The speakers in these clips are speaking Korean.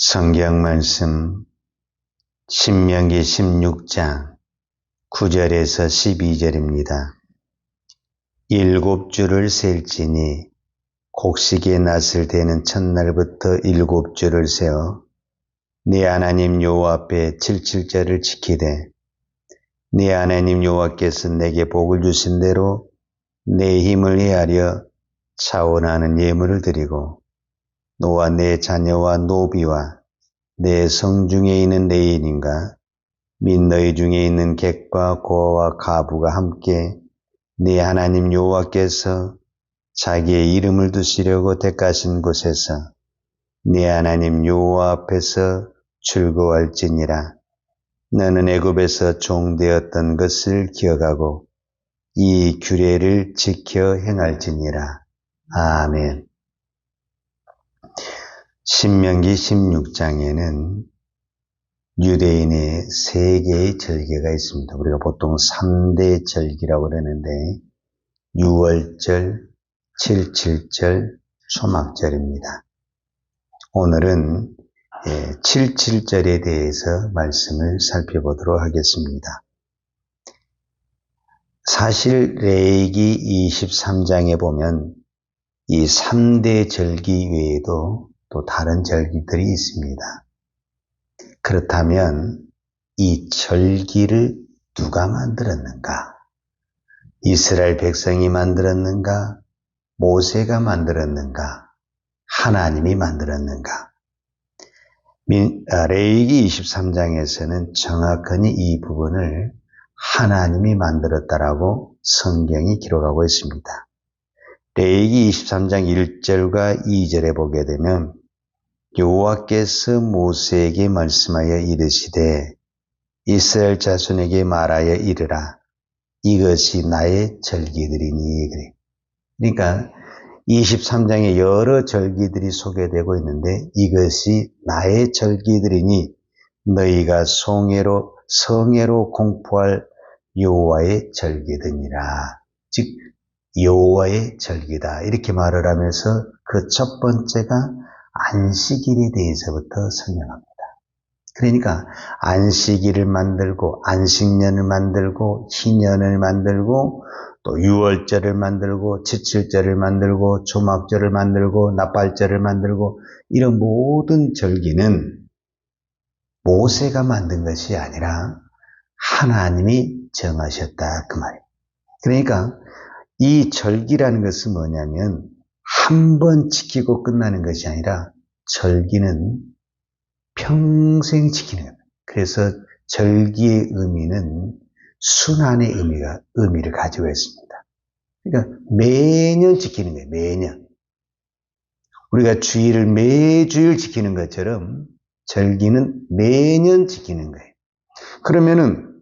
성경 말씀 신명기 16장 9절에서 12절입니다. 7주를 셀지니 곡식의 낫을 대는 첫날부터 7주를 세어 네 하나님 여호와 앞에 77절을 지키되 네 하나님 여호와께서 내게 복을 주신 대로 내 힘을 헤아려 차원하는 예물을 드리고 너와 내 자녀와 노비와 내 성중에 있는 레인인가 및 너희 중에 있는 객과 고아와 가부가 함께 네 하나님 여호와께서 자기의 이름을 두시려고 택하신 곳에서 네 하나님 여호와 앞에서 즐거워할지니라. 너는 애굽에서 종되었던 것을 기억하고 이 규례를 지켜 행할지니라. 아멘. 신명기 16장에는 유대인의 3개의 절기가 있습니다. 우리가 보통 3대 절기라고 그러는데 6월절, 77절, 초막절입니다. 오늘은 77절에 대해서 말씀을 살펴보도록 하겠습니다. 사실 레위기 23장에 보면 이 3대 절기 외에도 또 다른 절기들이 있습니다. 그렇다면 이 절기를 누가 만들었는가? 이스라엘 백성이 만들었는가? 모세가 만들었는가? 하나님이 만들었는가? 레위기 23장에서는 정확하니 이 부분을 하나님이 만들었다라고 성경이 기록하고 있습니다. 레위기 23장 1절과 2절에 보게 되면 여호와께서 모세에게 말씀하여 이르시되 이스라엘 자손에게 말하여 이르라 이것이 나의 절기들이니. 그러니까 23장에 여러 절기들이 소개되고 있는데 이것이 나의 절기들이니 너희가 성회로 공포할 여호와의 절기들이라. 즉 여호와의 절기다 이렇게 말을 하면서 그 첫 번째가 안식일에 대해서부터 설명합니다. 그러니까 안식일을 만들고 안식년을 만들고 희년을 만들고 또 유월절을 만들고 칠칠절을 만들고 초막절을 만들고 나팔절을 만들고 이런 모든 절기는 모세가 만든 것이 아니라 하나님이 정하셨다 그 말이에요. 그러니까 이 절기라는 것은 뭐냐면 한 번 지키고 끝나는 것이 아니라 절기는 평생 지키는 겁니다. 그래서 절기의 의미는 순환의 의미를 가지고 있습니다. 그러니까 매년 지키는 거예요. 매년. 우리가 주일을 매주일 지키는 것처럼 절기는 매년 지키는 거예요. 그러면은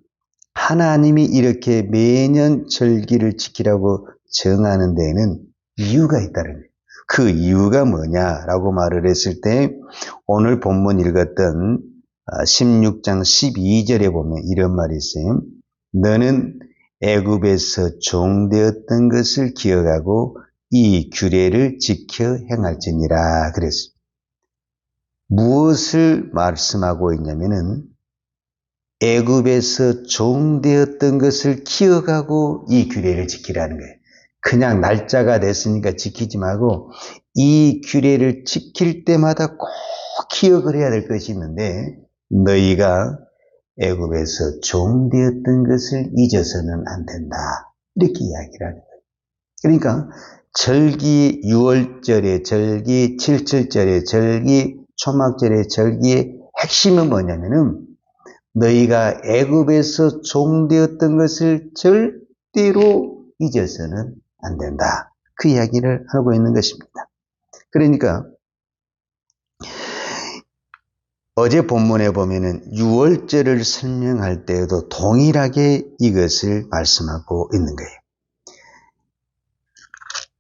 하나님이 이렇게 매년 절기를 지키라고 정하는 데에는 이유가 있다는 거예요. 그 이유가 뭐냐라고 말을 했을 때 오늘 본문 읽었던 16장 12절에 보면 이런 말이 있어요. 너는 애굽에서 종되었던 것을 기억하고 이 규례를 지켜 행할지니라 그랬습니다. 무엇을 말씀하고 있냐면은 애굽에서 종되었던 것을 기억하고 이 규례를 지키라는 거예요. 그냥 날짜가 됐으니까 지키지 말고 이 규례를 지킬 때마다 꼭 기억을 해야 될 것이 있는데 너희가 애굽에서 종되었던 것을 잊어서는 안 된다. 이렇게 이야기를 하는 거예요. 그러니까 절기 6월절의 절기, 77절의 절기, 초막절의 절기의 핵심은 뭐냐면은 너희가 애굽에서 종되었던 것을 절대로 잊어서는 안 된다. 그 이야기를 하고 있는 것입니다. 그러니까 어제 본문에 보면은 6월절을 설명할 때에도 동일하게 이것을 말씀하고 있는 거예요.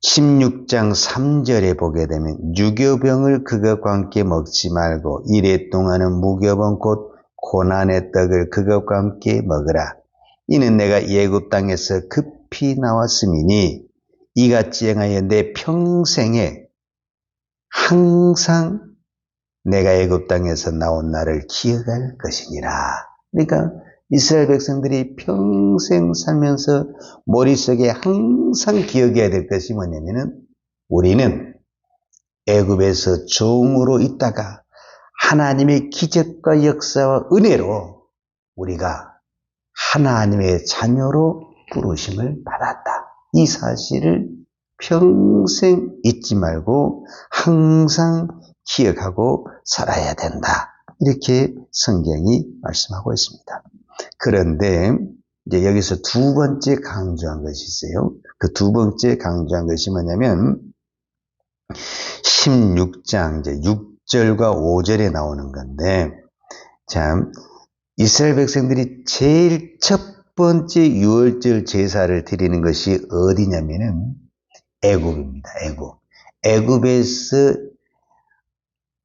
16장 3절에 보게 되면 유교병을 그것과 함께 먹지 말고 이래 동안은 무교병 곧 고난의 떡을 그것과 함께 먹으라. 이는 내가 애굽 땅에서 급히 나왔음이니 이같이 행하여 내 평생에 항상 내가 애굽 땅에서 나온 나를 기억할 것이니라. 그러니까 이스라엘 백성들이 평생 살면서 머릿속에 항상 기억해야 될 것이 뭐냐면은 우리는 애굽에서 종으로 있다가 하나님의 기적과 역사와 은혜로 우리가 하나님의 자녀로 부르심을 받았다. 이 사실을 평생 잊지 말고 항상 기억하고 살아야 된다. 이렇게 성경이 말씀하고 있습니다. 그런데 이제 여기서 두 번째 강조한 것이 있어요. 그 두 번째 강조한 것이 뭐냐면 16장 이제 6절과 5절에 나오는 건데, 참 이스라엘 백성들이 제일 첫 번째 유월절 제사를 드리는 것이 어디냐면은 애굽입니다. 애굽에서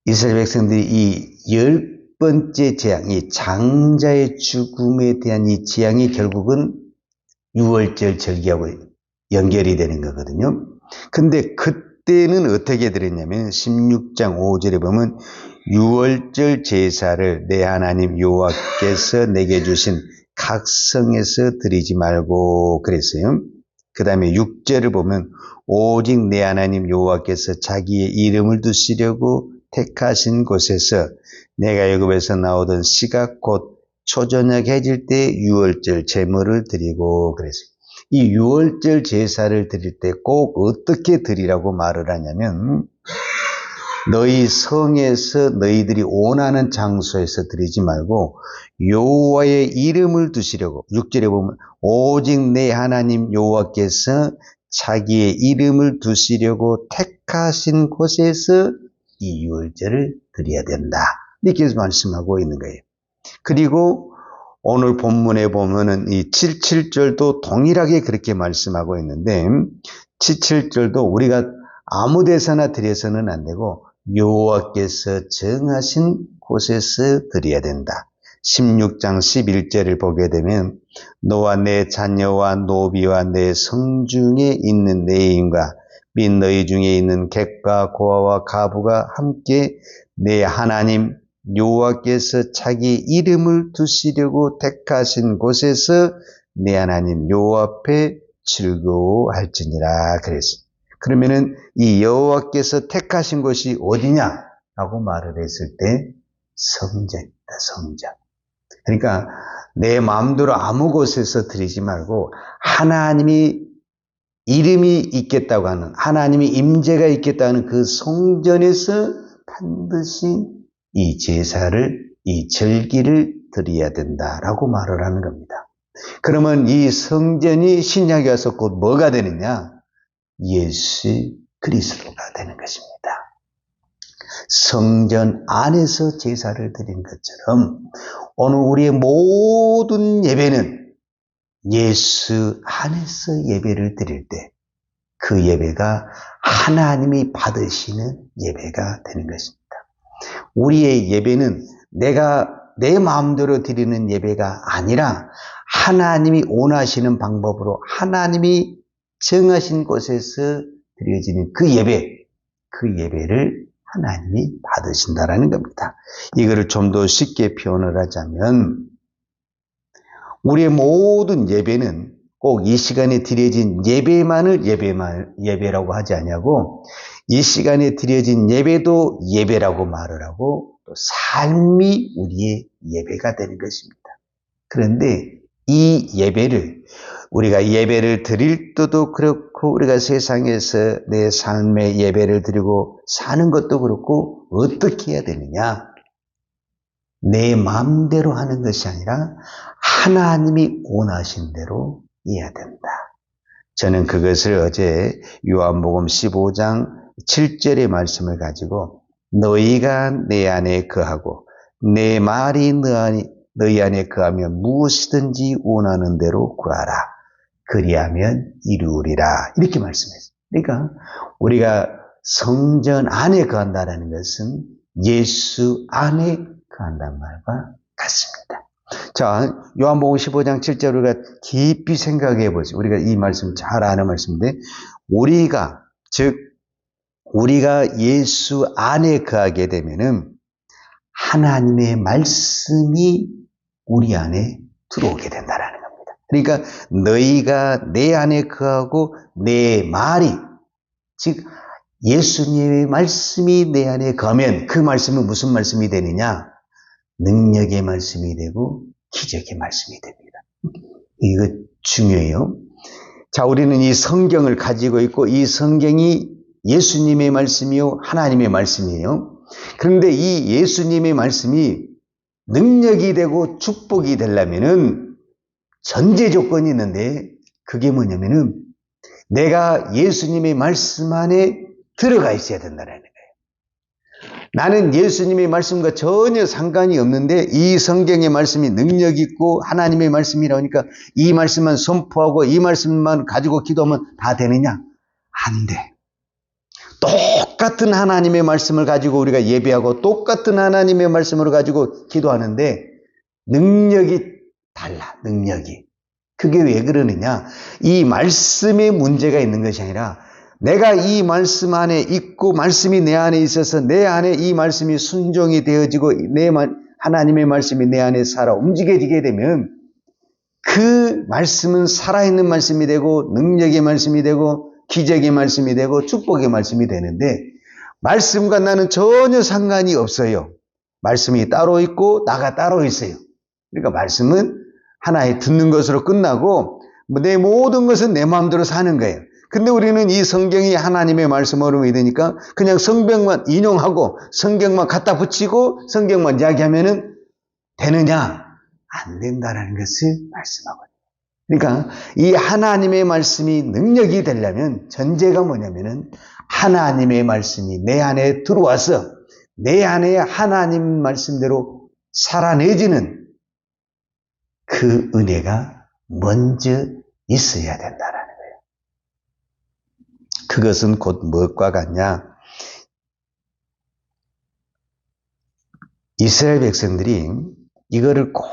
이스라엘 백성들이 이 10번째 재앙, 이 장자의 죽음에 대한 이 재앙이 결국은 유월절 절기하고 연결이 되는 거거든요. 근데 그때는 어떻게 드렸냐면 16장 5절에 보면 유월절 제사를 내 하나님 여호와께서 내게 주신 각 성에서 드리지 말고 그랬어요. 그 다음에 6절을 보면 오직 내 하나님 여호와께서 자기의 이름을 두시려고 택하신 곳에서 내가 애굽에서 나오던 시각 곧 초저녁 해질 때 유월절 제물을 드리고 그랬어요. 이 유월절 제사를 드릴 때 꼭 어떻게 드리라고 말을 하냐면 너희 성에서 너희들이 원하는 장소에서 드리지 말고 여호와의 이름을 두시려고 6절에 보면 오직 내 하나님 여호와께서 자기의 이름을 두시려고 택하신 곳에서 이 유월절을 드려야 된다. 이렇게 말씀하고 있는 거예요. 그리고 오늘 본문에 보면은 이 77절도 동일하게 그렇게 말씀하고 있는데 77절도 우리가 아무 데서나 드려서는 안 되고 여호와께서 정하신 곳에서 드려야 된다. 16장 11절을 보게 되면 너와 내 자녀와 노비와 내 성중에 있는 내 인과 및 너희 중에 있는 객과 고아와 가부가 함께 내 하나님 여호와께서 자기 이름을 두시려고 택하신 곳에서 내 하나님 여호와 앞에 즐거워할지니라 그랬습니다. 그러면은 이 여호와께서 택하신 곳이 어디냐라고 말을 했을 때 성전입니다. 성전. 그러니까 내 마음대로 아무 곳에서 드리지 말고 하나님이 이름이 있겠다고 하는 하나님이 임재가 있겠다는 그 성전에서 반드시 이 제사를 이 절기를 드려야 된다라고 말을 하는 겁니다. 그러면 이 성전이 신약에 와서 곧 뭐가 되느냐? 예수 그리스도가 되는 것입니다. 성전 안에서 제사를 드린 것처럼 오늘 우리의 모든 예배는 예수 안에서 예배를 드릴 때 그 예배가 하나님이 받으시는 예배가 되는 것입니다. 우리의 예배는 내가 내 마음대로 드리는 예배가 아니라 하나님이 원하시는 방법으로 하나님이 정하신 곳에서 드려지는 그 예배를 하나님이 받으신다라는 겁니다. 이거를 좀 더 쉽게 표현을 하자면 우리의 모든 예배는 꼭 이 시간에 드려진 예배만을 예배라고 하지 않냐고 이 시간에 드려진 예배도 예배라고 말을 하고 또 삶이 우리의 예배가 되는 것입니다. 그런데 이 예배를 우리가 예배를 드릴 때도 그렇고 우리가 세상에서 내 삶의 예배를 드리고 사는 것도 그렇고 어떻게 해야 되느냐? 내 마음대로 하는 것이 아니라 하나님이 원하신 대로 해야 된다. 저는 그것을 어제 요한복음 15장 7절의 말씀을 가지고 너희가 내 안에 거하고 내 말이 너희 안에 거하면 무엇이든지 원하는 대로 구하라. 그리하면 이루리라. 이렇게 말씀했어요. 그러니까 우리가 성전 안에 거한다는 것은 예수 안에 거한다는 말과 같습니다. 자, 요한복음 15장 7절 우리가 깊이 생각해 보죠. 우리가 이 말씀 잘 아는 말씀인데 우리가 예수 안에 거하게 되면은 하나님의 말씀이 우리 안에 들어오게 된다라는 겁니다. 그러니까 너희가 내 안에 거하고 내 말이, 즉 예수님의 말씀이 내 안에 거하면 그 말씀은 무슨 말씀이 되느냐? 능력의 말씀이 되고 기적의 말씀이 됩니다. 이거 중요해요. 자, 우리는 이 성경을 가지고 있고 이 성경이 예수님의 말씀이요 하나님의 말씀이에요. 그런데 이 예수님의 말씀이 능력이 되고 축복이 되려면은 전제 조건이 있는데 그게 뭐냐면은 내가 예수님의 말씀 안에 들어가 있어야 된다는 거예요. 나는 예수님의 말씀과 전혀 상관이 없는데 이 성경의 말씀이 능력 있고 하나님의 말씀이라 하니까 이 말씀만 선포하고 이 말씀만 가지고 기도하면 다 되느냐? 안 돼. 똑같은 하나님의 말씀을 가지고 우리가 예배하고 똑같은 하나님의 말씀을 가지고 기도하는데 능력이 달라. 능력이. 그게 왜 그러느냐? 이 말씀에 문제가 있는 것이 아니라 내가 이 말씀 안에 있고 말씀이 내 안에 있어서 내 안에 이 말씀이 순종이 되어지고 하나님의 말씀이 내 안에 살아 움직여지게 되면 그 말씀은 살아있는 말씀이 되고 능력의 말씀이 되고 기적의 말씀이 되고 축복의 말씀이 되는데 말씀과 나는 전혀 상관이 없어요. 말씀이 따로 있고 나가 따로 있어요. 그러니까 말씀은 하나의 듣는 것으로 끝나고 내 모든 것은 내 마음대로 사는 거예요. 근데 우리는 이 성경이 하나님의 말씀으로 믿으니까 그냥 성경만 인용하고 성경만 갖다 붙이고 성경만 이야기하면은 되느냐? 안 된다는 것을 말씀하거든요. 그러니까 이 하나님의 말씀이 능력이 되려면 전제가 뭐냐면은 하나님의 말씀이 내 안에 들어와서 내 안에 하나님 말씀대로 살아내지는 그 은혜가 먼저 있어야 된다라는 거예요. 그것은 곧 무엇과 같냐? 이스라엘 백성들이 이거를 꼭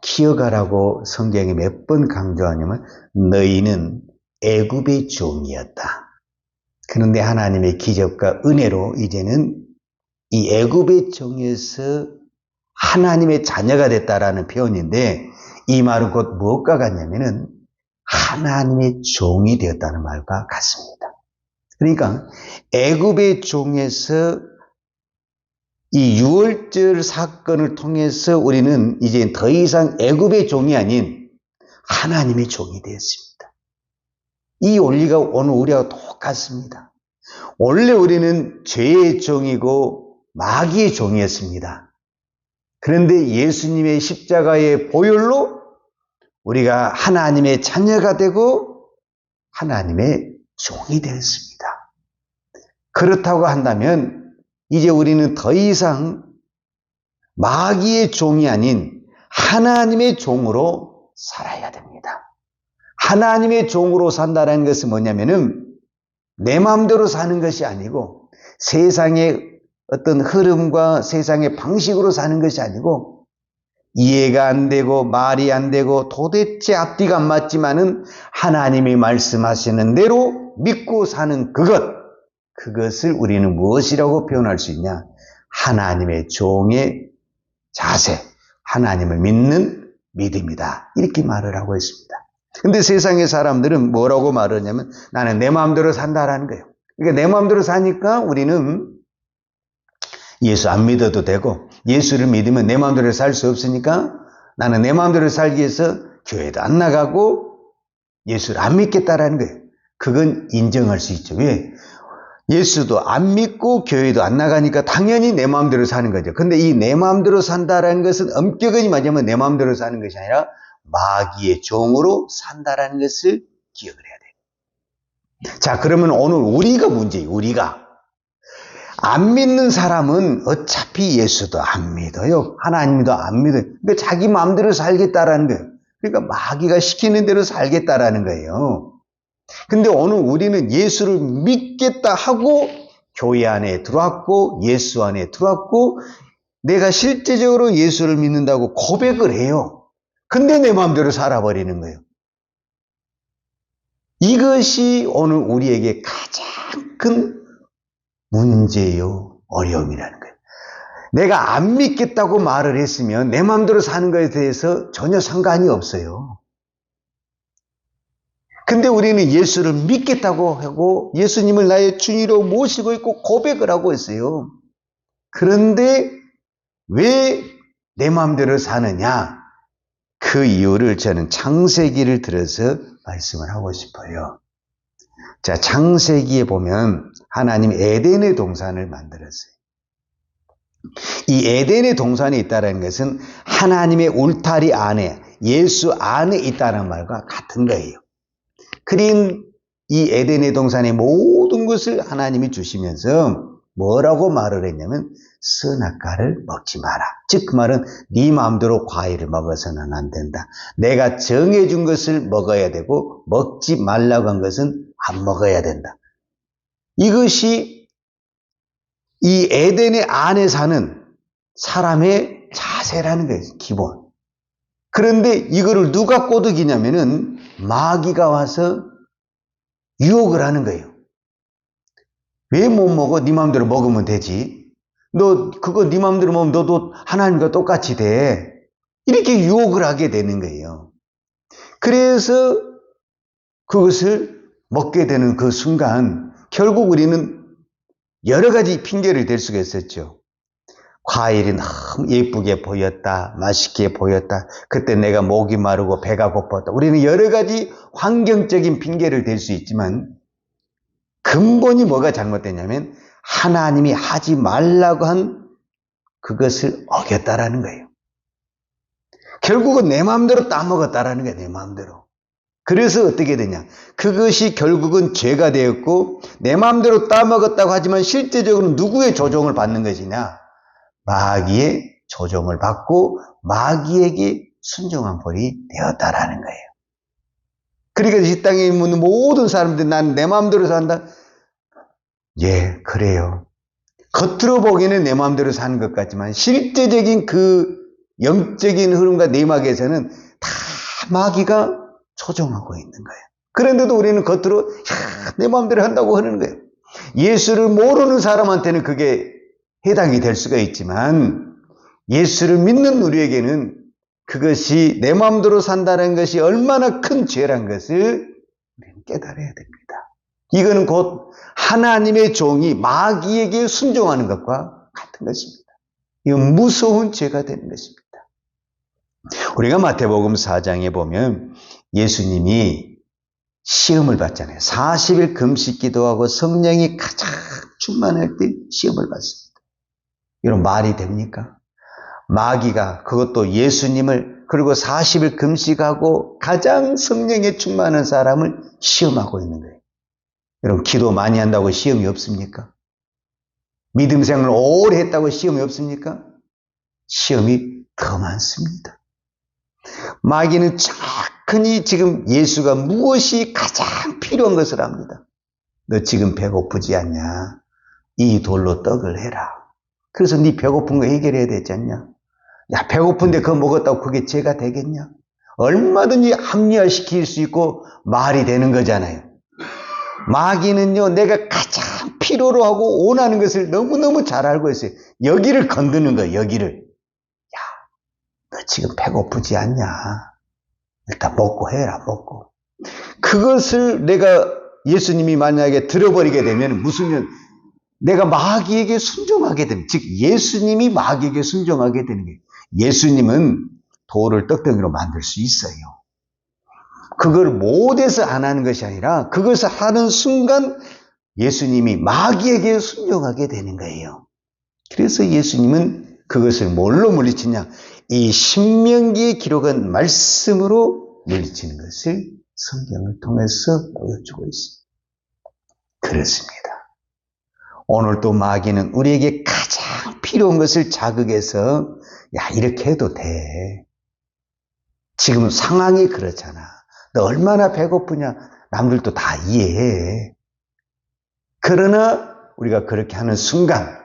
기억하라고 성경이 몇 번 강조하냐면 너희는 애굽의 종이었다. 그런데 하나님의 기적과 은혜로 이제는 이 애굽의 종에서 하나님의 자녀가 됐다라는 표현인데 이 말은 곧 무엇과 같냐면은 하나님의 종이 되었다는 말과 같습니다. 그러니까 애굽의 종에서 이 유월절 사건을 통해서 우리는 이제 더 이상 애굽의 종이 아닌 하나님의 종이 되었습니다. 이 원리가 오늘 우리하고 똑같습니다. 원래 우리는 죄의 종이고 마귀의 종이었습니다. 그런데 예수님의 십자가의 보혈로 우리가 하나님의 자녀가 되고 하나님의 종이 되었습니다. 그렇다고 한다면 이제 우리는 더 이상 마귀의 종이 아닌 하나님의 종으로 살아야 됩니다. 하나님의 종으로 산다는 것은 뭐냐면은 내 마음대로 사는 것이 아니고 세상의 어떤 흐름과 세상의 방식으로 사는 것이 아니고 이해가 안 되고 말이 안 되고 도대체 앞뒤가 안 맞지만은 하나님이 말씀하시는 대로 믿고 사는 그것을 우리는 무엇이라고 표현할 수 있냐? 하나님의 종의 자세, 하나님을 믿는 믿음이다. 이렇게 말을 하고 있습니다. 근데 세상의 사람들은 뭐라고 말하냐면 나는 내 마음대로 산다라는 거예요. 그러니까 내 마음대로 사니까 우리는 예수 안 믿어도 되고 예수를 믿으면 내 마음대로 살 수 없으니까 나는 내 마음대로 살기 위해서 교회도 안 나가고 예수를 안 믿겠다라는 거예요. 그건 인정할 수 있죠. 왜? 예수도 안 믿고 교회도 안 나가니까 당연히 내 마음대로 사는 거죠. 근데 이 내 마음대로 산다라는 것은 엄격히 말하면 내 마음대로 사는 것이 아니라 마귀의 종으로 산다라는 것을 기억을 해야 돼요. 자, 그러면 오늘 우리가 문제예요. 우리가. 안 믿는 사람은 어차피 예수도 안 믿어요. 하나님도 안 믿어요. 그러니까 자기 마음대로 살겠다라는 거예요. 그러니까 마귀가 시키는 대로 살겠다라는 거예요. 근데 오늘 우리는 예수를 믿겠다 하고 교회 안에 들어왔고 예수 안에 들어왔고 내가 실제적으로 예수를 믿는다고 고백을 해요. 근데 내 마음대로 살아버리는 거예요. 이것이 오늘 우리에게 가장 큰 문제요, 어려움이라는 거예요. 내가 안 믿겠다고 말을 했으면 내 마음대로 사는 것에 대해서 전혀 상관이 없어요. 근데 우리는 예수를 믿겠다고 하고 예수님을 나의 주인으로 모시고 있고 고백을 하고 있어요. 그런데 왜 내 마음대로 사느냐? 그 이유를 저는 창세기를 들어서 말씀을 하고 싶어요. 자, 창세기에 보면 하나님이 에덴의 동산을 만들었어요. 이 에덴의 동산에 있다는 것은 하나님의 울타리 안에, 예수 안에 있다는 말과 같은 거예요. 그린 이 에덴의 동산의 모든 것을 하나님이 주시면서 뭐라고 말을 했냐면 선악과를 먹지 마라. 즉 그 말은 네 마음대로 과일을 먹어서는 안 된다. 내가 정해준 것을 먹어야 되고 먹지 말라고 한 것은 안 먹어야 된다. 이것이 이 에덴의 안에 사는 사람의 자세라는 거예요. 기본. 그런데 이거를 누가 꼬드기냐면은 마귀가 와서 유혹을 하는 거예요. 왜 못 먹어? 네 마음대로 먹으면 되지. 너 그거 네 마음대로 먹으면 너도 하나님과 똑같이 돼. 이렇게 유혹을 하게 되는 거예요. 그래서 그것을 먹게 되는 그 순간 결국 우리는 여러 가지 핑계를 댈 수가 있었죠. 과일이 너무 예쁘게 보였다. 맛있게 보였다. 그때 내가 목이 마르고 배가 고팠다. 우리는 여러 가지 환경적인 핑계를 댈 수 있지만 근본이 뭐가 잘못됐냐면 하나님이 하지 말라고 한 그것을 어겼다라는 거예요. 결국은 내 마음대로 따먹었다라는 거예요. 내 마음대로. 그래서 어떻게 되냐. 그것이 결국은 죄가 되었고 내 마음대로 따먹었다고 하지만 실제적으로 누구의 조종을 받는 것이냐. 마귀의 조종을 받고 마귀에게 순종한 꼴이 되었다라는 거예요. 그러니까 이 땅에 있는 모든 사람들이 난 내 마음대로 산다. 예, 그래요. 겉으로 보기에는 내 마음대로 사는 것 같지만 실제적인 그 영적인 흐름과 내막에서는 다 마귀가 조종하고 있는 거예요. 그런데도 우리는 겉으로 내 마음대로 한다고 하는 거예요. 예수를 모르는 사람한테는 그게 해당이 될 수가 있지만 예수를 믿는 우리에게는 그것이 내 마음대로 산다는 것이 얼마나 큰 죄란 것을 우리는 깨달아야 됩니다. 이거는 곧 하나님의 종이 마귀에게 순종하는 것과 같은 것입니다. 이건 무서운 죄가 되는 것입니다. 우리가 마태복음 4장에 보면 예수님이 시험을 받잖아요. 40일 금식 기도하고 성령이 가장 충만할 때 시험을 받습니다. 이런 말이 됩니까? 마귀가 그것도 예수님을 그리고 40일 금식하고 가장 성령에 충만한 사람을 시험하고 있는 거예요. 여러분 기도 많이 한다고 시험이 없습니까? 믿음 생활을 오래 했다고 시험이 없습니까? 시험이 더 많습니다. 마귀는 정확히 지금 예수가 무엇이 가장 필요한 것을 압니다. 너 지금 배고프지 않냐? 이 돌로 떡을 해라. 그래서 네 배고픈 거 해결해야 되지 않냐? 야, 배고픈데 그거 먹었다고 그게 죄가 되겠냐? 얼마든지 합리화시킬 수 있고 말이 되는 거잖아요. 마귀는요, 내가 가장 필요로 하고 원하는 것을 너무너무 잘 알고 있어요. 여기를 건드는 거예요, 여기를. 야, 너 지금 배고프지 않냐? 일단 먹고 해라, 먹고. 그것을 내가 예수님이 만약에 들어버리게 되면 무슨 내가 마귀에게 순종하게 됩니다. 즉 예수님이 마귀에게 순종하게 되는 거예요. 예수님은 돌을 떡덩이로 만들 수 있어요. 그걸 못해서 안 하는 것이 아니라 그것을 하는 순간 예수님이 마귀에게 순종하게 되는 거예요. 그래서 예수님은 그것을 뭘로 물리치냐? 이 신명기에 기록한 말씀으로 물리치는 것을 성경을 통해서 보여주고 있습니다. 그렇습니다. 오늘 또 마귀는 우리에게 가장 필요한 것을 자극해서 야, 이렇게 해도 돼. 지금 상황이 그렇잖아. 너 얼마나 배고프냐? 남들도 다 이해해. 그러나 우리가 그렇게 하는 순간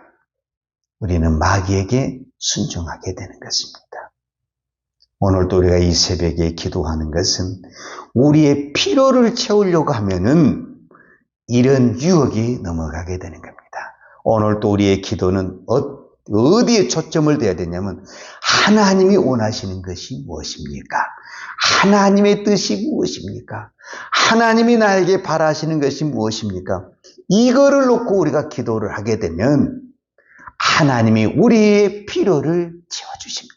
우리는 마귀에게 순종하게 되는 것입니다. 오늘도 우리가 이 새벽에 기도하는 것은 우리의 필요를 채우려고 하면은 이런 유혹이 넘어가게 되는 겁니다. 오늘도 우리의 기도는 어디에 초점을 둬야 되냐면 하나님이 원하시는 것이 무엇입니까? 하나님의 뜻이 무엇입니까? 하나님이 나에게 바라시는 것이 무엇입니까? 이거를 놓고 우리가 기도를 하게 되면 하나님이 우리의 필요를 채워주십니다.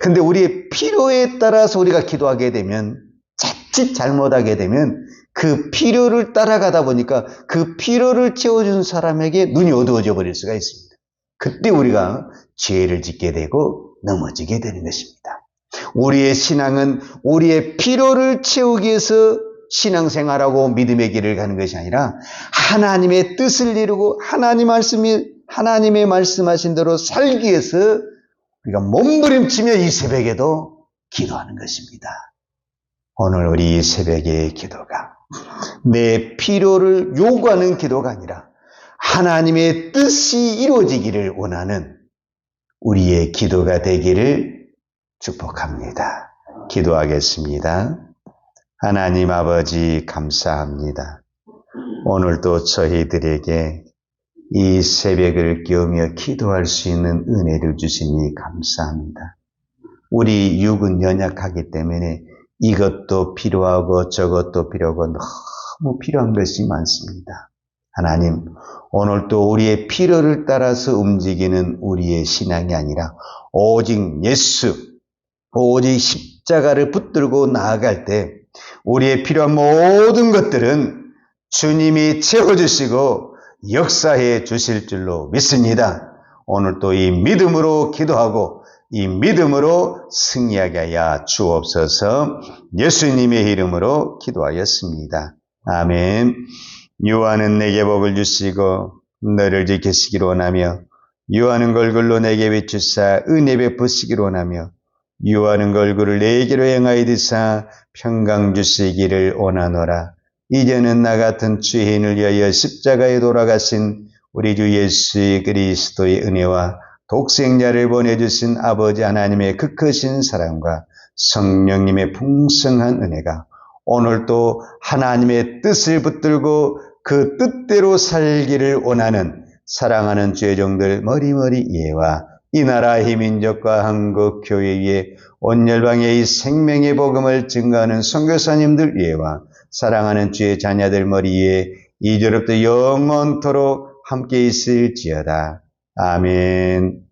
근데 우리의 필요에 따라서 우리가 기도하게 되면 자칫 잘못하게 되면 그 필요를 따라가다 보니까 그 필요를 채워준 사람에게 눈이 어두워져 버릴 수가 있습니다. 그때 우리가 죄를 짓게 되고 넘어지게 되는 것입니다. 우리의 신앙은 우리의 필요를 채우기 위해서 신앙생활하고 믿음의 길을 가는 것이 아니라 하나님의 뜻을 이루고 하나님의 말씀하신 대로 살기 위해서 우리가 몸부림치며 이 새벽에도 기도하는 것입니다. 오늘 우리 이 새벽의 기도가 내 필요를 요구하는 기도가 아니라 하나님의 뜻이 이루어지기를 원하는 우리의 기도가 되기를 축복합니다. 기도하겠습니다. 하나님 아버지 감사합니다. 오늘도 저희들에게 이 새벽을 깨우며 기도할 수 있는 은혜를 주시니 감사합니다. 우리 육은 연약하기 때문에 이것도 필요하고 저것도 필요하고 너무 필요한 것이 많습니다. 하나님, 오늘도 우리의 필요를 따라서 움직이는 우리의 신앙이 아니라 오직 예수, 오직 십자가를 붙들고 나아갈 때 우리의 필요한 모든 것들은 주님이 채워주시고 역사해 주실 줄로 믿습니다. 오늘도 이 믿음으로 기도하고 이 믿음으로 승리하게 하여 주옵소서. 예수님의 이름으로 기도하였습니다. 아멘. 유하는 내게 복을 주시고 너를 지키시기를 원하며 유하는 걸굴로 내게 비추사 은혜 베푸시기를 원하며 유하는 걸굴을 내게로 행하여 드사 평강 주시기를 원하노라. 이제는 나 같은 죄인을 위하여 십자가에 돌아가신 우리 주 예수 그리스도의 은혜와 독생자를 보내주신 아버지 하나님의 그 크신 사랑과 성령님의 풍성한 은혜가 오늘도 하나님의 뜻을 붙들고 그 뜻대로 살기를 원하는 사랑하는 죄종들 머리머리 이해와 이 나라 이 민족과 한국 교회 위에 온 열방에 이 생명의 복음을 증거하는 선교사님들 위에와 사랑하는 주의 자녀들 머리에 이제로부터 영원토록 함께 있을지어다. 아멘.